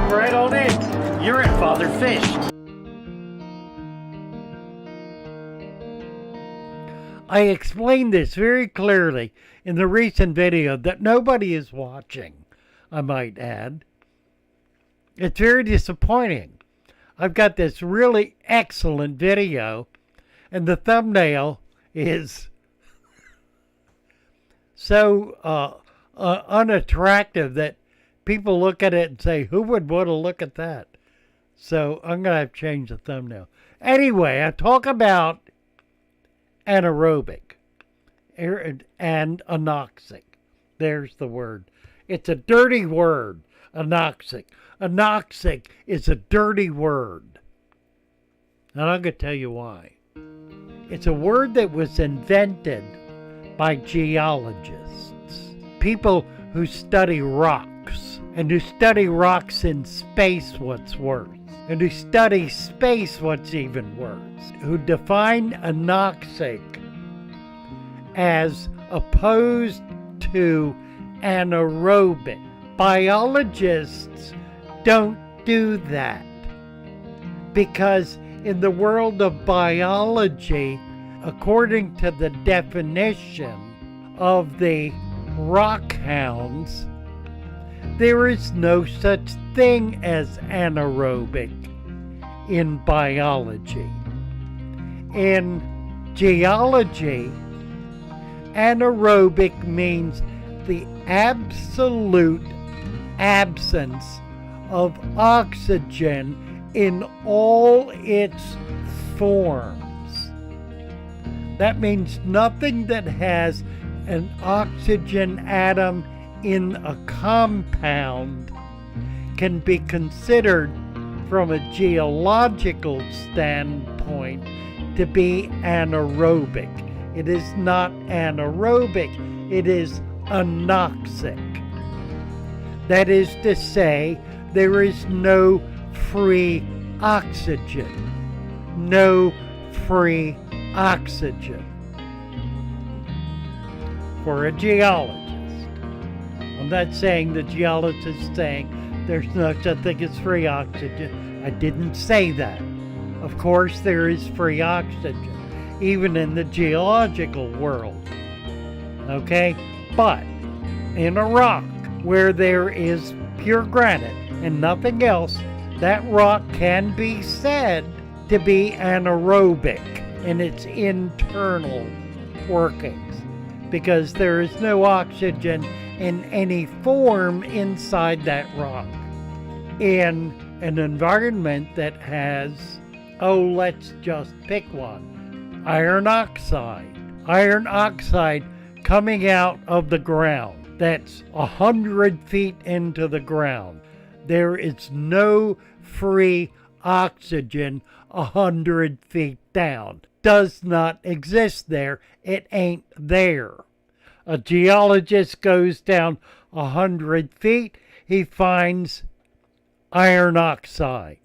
Come right on in. You're at Father Fish. I explained this very clearly in the recent video that nobody is watching, I might add. It's very disappointing. I've got this really excellent video, and the thumbnail is so unattractive that people look at it and say, who would want to look at that? So I'm going to have to change the thumbnail. Anyway, I talk about anaerobic and anoxic. There's the word. It's a dirty word, anoxic. Anoxic is a dirty word. And I'm going to tell you why. It's a word that was invented by geologists, people who study rocks, and who study rocks in space, what's worse, and who study space, what's even worse, who define anoxic as opposed to anaerobic. Biologists don't do that because in the world of biology, according to the definition of the rock hounds, there is no such thing as anaerobic in biology. In geology, anaerobic means the absolute absence of oxygen in all its forms. That means nothing that has an oxygen atom in a compound can be considered from a geological standpoint to be anaerobic. It is not anaerobic, it is anoxic. That is to say, there is no free oxygen. No free oxygen. For a geologist. I'm not saying the geologist is saying there's no such thing as free oxygen. I didn't say that. Of course there is free oxygen, even in the geological world. Okay? But in a rock where there is pure granite and nothing else, that rock can be said to be anaerobic in its internal workings because there is no oxygen in any form inside that rock. In an environment that has, let's just pick one, iron oxide. Iron oxide coming out of the ground. That's 100 feet into the ground. There is no free oxygen 100 feet down. Does not exist there. It ain't there. A geologist goes down 100 feet. He finds iron oxide.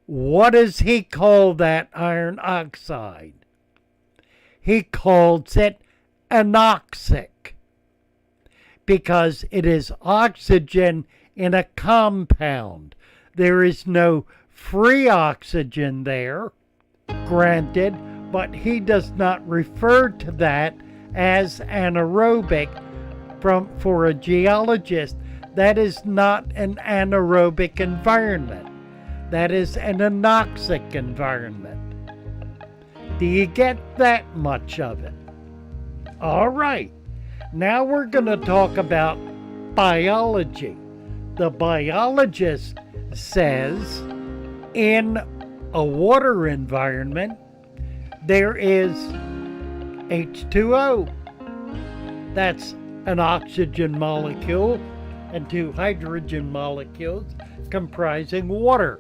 What does he call that iron oxide? He calls it anoxic, because it is oxygen in a compound. There is no free oxygen there, granted, but he does not refer to that as anaerobic. For a geologist, that is not an anaerobic environment. That is an anoxic environment. Do you get that much of it? All right. Now we're going to talk about biology. The biologist says in a water environment, there is H2O. That's an oxygen molecule and two hydrogen molecules comprising water.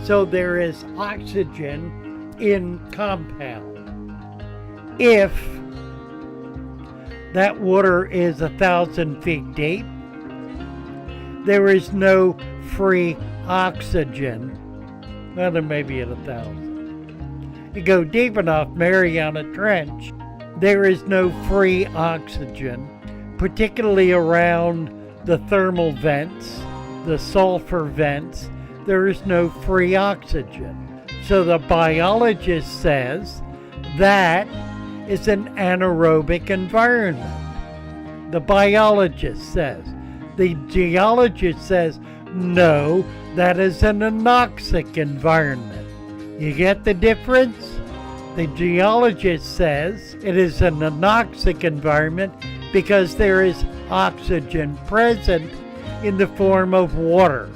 So there is oxygen in compound. If that water is 1,000 feet deep, there is no free oxygen. Well, there may be at 1,000. You go deep enough, Mariana Trench, there is no free oxygen, particularly around the thermal vents the sulfur vents, there is no free oxygen. So the biologist says that is an anaerobic environment. The biologist says. The geologist says, no, that is an anoxic environment. You get the difference? The geologist says it is an anoxic environment because there is oxygen present in the form of water,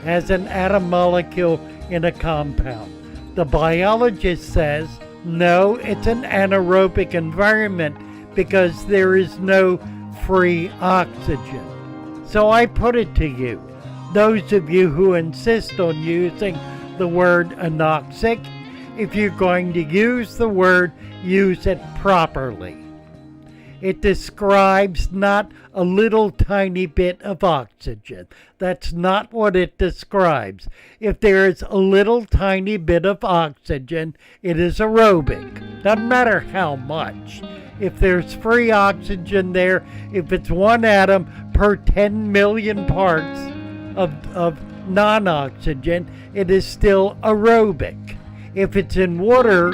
as an atom molecule in a compound. The biologist says, no, it's an anaerobic environment because there is no free oxygen. So I put it to you, those of you who insist on using the word anoxic, if you're going to use the word, use it properly. It describes not a little tiny bit of oxygen. That's not what it describes. If there is a little tiny bit of oxygen, it is aerobic. Doesn't matter how much. If there's free oxygen there, if it's one atom per 10 million parts of non-oxygen, it is still aerobic. If it's in water,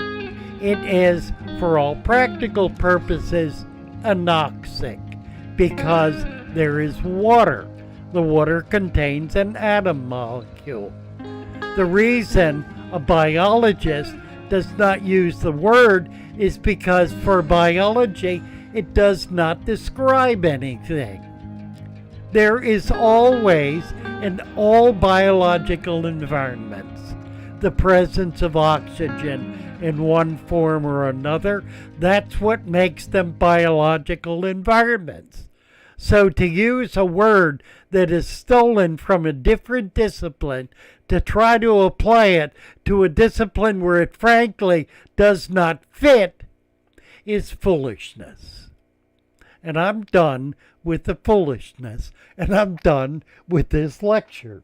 it is, for all practical purposes, anoxic, because there is water. The water contains an atom molecule. The reason a biologist does not use the word is because for biology it does not describe anything. There is always, in all biological environments, the presence of oxygen in one form or another. That's what makes them biological environments. So to use a word that is stolen from a different discipline to try to apply it to a discipline where it frankly does not fit is foolishness. And I'm done with the foolishness, and I'm done with this lecture.